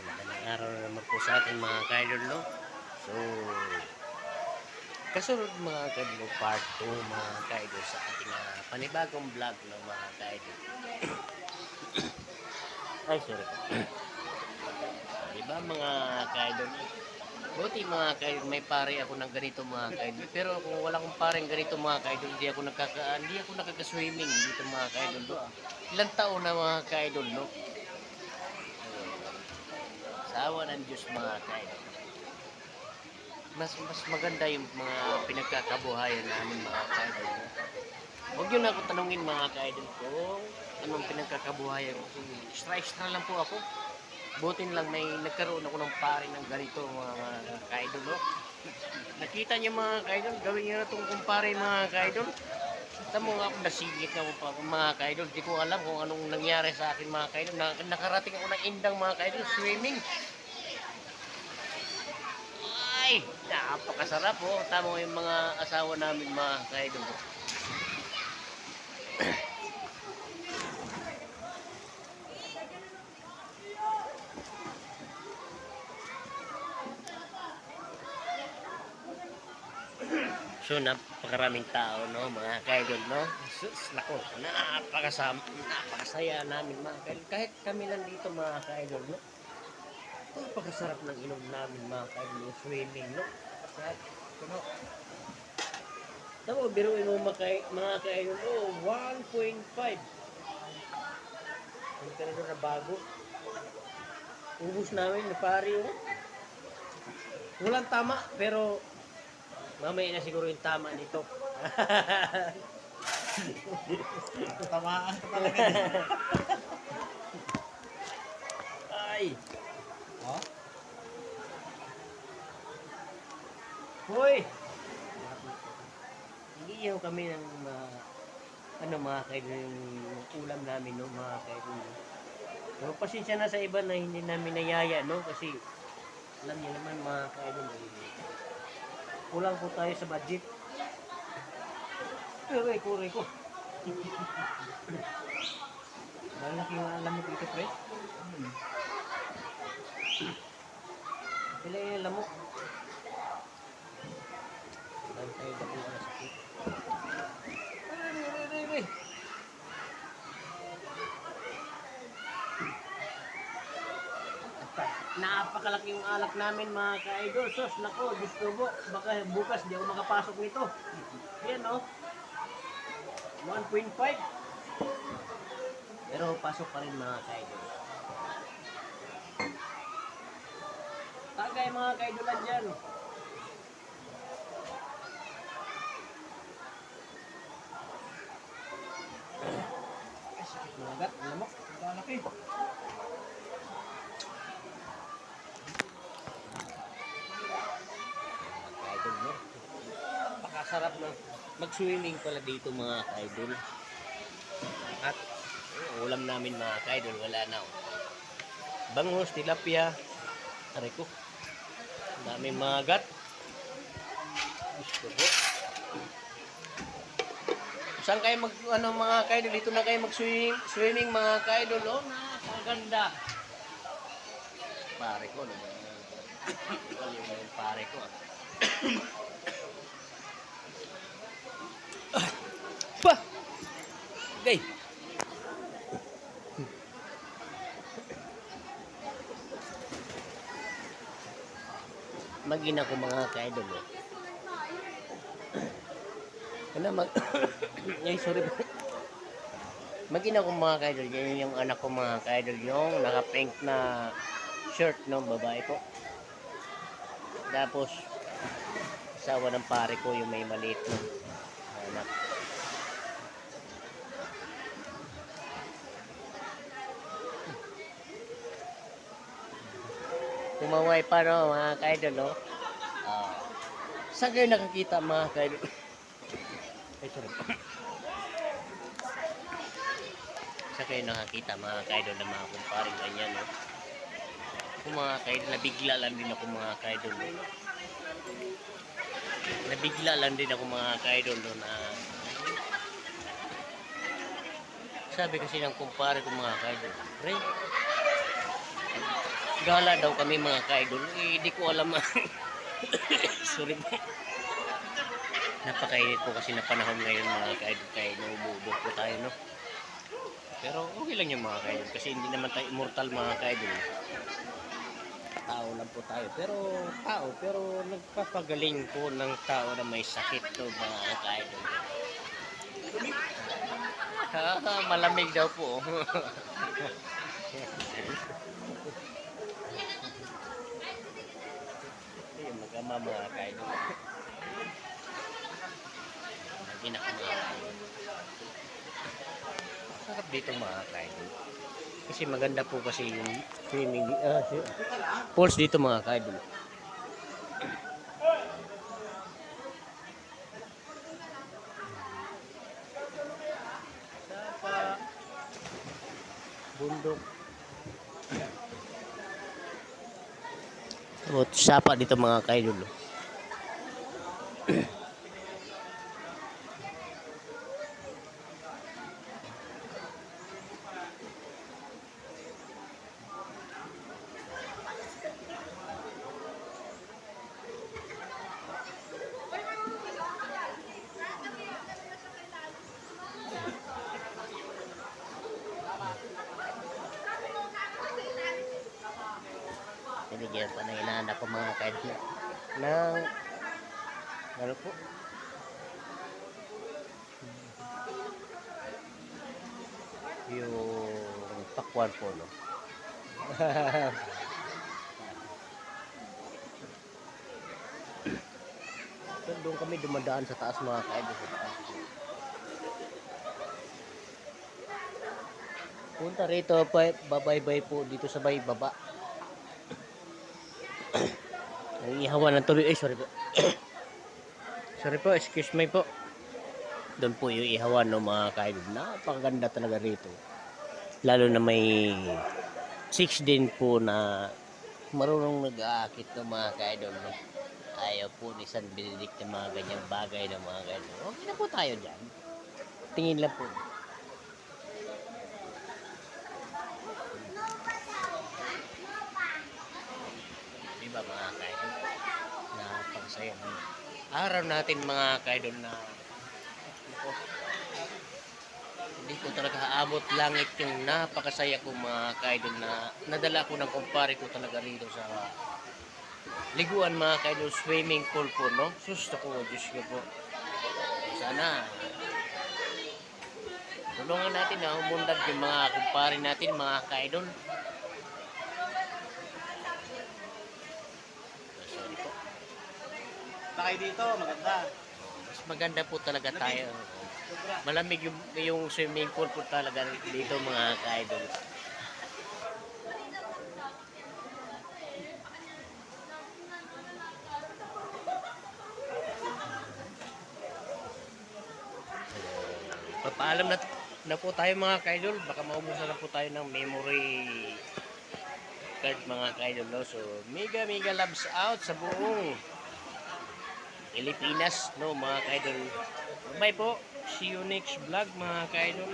Madaling araw na naman po sa ating mga kaidol, no? So, kasunod mga kaidol, part 2 mga kaidol sa ating panibagong vlog ng mga kaidol. Ay, sorry. Diba mga kaidol? Buti mga kaidol, may pare ako ng ganito mga kaidol. Pero kung wala akong pareng ganito mga kaidol, hindi ako nakaka-swimming dito mga kaidol. No? Ilang taon na mga kaidol, no? Sa awa ng Diyos mga kaidol. Mas maganda yung mga pinagkakabuhayan namin mga kaidol. No? Huwag nyo na ako tanungin mga kaidol kung anong pinagkakabuhayan ko. Extra lang po ako. Butin lang may nagkaroon ako ng pare ng ganito mga kaidol. No? Nakita niyo mga kaidol, gawin nyo na itong kumpare mga kaidol. Tamo nga ako nasigit na ako pa mga kaidol. Di ko alam kung anong nangyari sa akin mga kaidol. Nakarating ako ng indang mga kaidol, swimming. Ay, napakasarap po. Tama yung mga asawa namin mga kaidol. So, napakaraming tao, no, mga kaidol, no? Sus, nako, napakasaya namin, mga kaidol. Kahit kami lang dito, mga kaidol, no? Napakasarap ng ilog namin, mga kaidol, yung swimming, no? Napakasarap, no? Tama, biruin mo mga kaidol, oh, 1.5. Yung kaidol na bago. Ubus namin, na pari, oh. Walang tama, pero mamaya na siguro yung tama nito. Tamaan ka talaga. Ay! Oh? Hoy! Iiyaw kami ng mga kaidol yung ulam namin, no, mga kaidol. So, pasensya na sa iba na hindi namin nayaya, no, kasi alam niyo naman mga kaidol, kulang po tayo sa budget. Kuray ko. Malaki nga lamok dito, pre. Pila yung lamok. Dahil tayo na po ang sakit. Ay. Napakalaki yung alak namin mga ka-idol. Sos, nako, gusto mo. Baka bukas di ako makapasok nito. Yan, no? 1.5. Pero pasok pa rin mga ka-idol. Tagay mga ka-idolan dyan. Ay, sakit ng agat. Alam mo, ang laki. Ka-idol, no? Napakasarap na mag-swimming pala dito mga ka-idol. At ulam namin mga ka-idol, wala na. Bangus, tilapia. Aray ko. Daming mga gat. Gusto ko. Saan kayo mga ka-idol? Dito na kayo mag-swimming mga ka-idol. Oh, napakaganda. Pare ko, no? Yung pare ko, Pa! Okay. Magina ko mga ka-idol. Ano ay, sorry. Magina ko mga ka-idol. Yan yung anak ko mga ka-idol. Yung naka-pink na shirt ng babae ko. Tapos, asawa ng pare ko yung may maliit na anak. Tumaway pa, no, mga ka-idol, no? Saan kayo nakakita mga ka-idol? Ay, sorry. Saan kayo nakakita mga ka-idol na mga kumparing ganyan, no? Kung mga ka-idol, nabigla lang din ako mga ka-idol, no? Nabigla lang din ako mga ka-idol, no, na sabi kasi ng kumpare ko mga ka-idol, pre, gala daw kami mga ka-idol. Eh, di ko alam. Sorry po. Napakainit po kasi na panahon ngayon mga ka-idol. Kaya nauubos po tayo, no? Pero okay lang yung mga ka-idol. Kasi hindi naman tayo immortal mga ka-idol. Tao lang po tayo. Pero nagpapagaling po ng tao na may sakit to mga ka-idol. Malamig daw po. Ayun, magkama mga ka-idol. Lagi na mga ka-idol. Sarap dito mga ka-idol. Kasi maganda po kasi yung swimming pools dito mga ka-idol. Sapa, bundok. O, sapa dito mga ka-idol. Binigyan pa ng inaanak ko mga ka-idol ng ano po, yung pakwan po, no? So, doon kami dumadaan sa taas mga ka-idol, sa taas. Punta rito, babay-bay po dito sa bay baba. Ang ihawan ng tuloy. Ay, sorry po. Sorry po, excuse me po. Doon po yung ihawan ng mga ka-idol. Napakaganda talaga rito. Lalo na may 6 din po na marunong nag-aakit ng mga ka-idol. No? Ayaw po ni San Benedict ng mga ganyang bagay ng mga ka-idol. Okay na po tayo dyan. Tingin lang po. Diba mga ka-idol? Napakasaya ng araw natin mga ka-idol na hindi ko talaga aabot langit yung napakasaya ko mga ka-idol na nadala ko ng kumpare ko talaga rito sa liguan mga ka-idol, swimming pool po, no? Susto ko, Diyos ko po. Sana tulungan natin na umundag yung mga kumpare natin mga ka-idol. Sorry po. Bakay dito, maganda. Mas maganda po talaga tayo. Malamig yung swimming pool po talaga dito mga ka-idol. Papaalam na po tayo mga ka-idol. Baka maubusan na po tayo ng memory card mga ka-idol. No? So, mega loves out sa buong Pilipinas, no mga ka-idol. Bye po. See you next vlog mga ka-idol.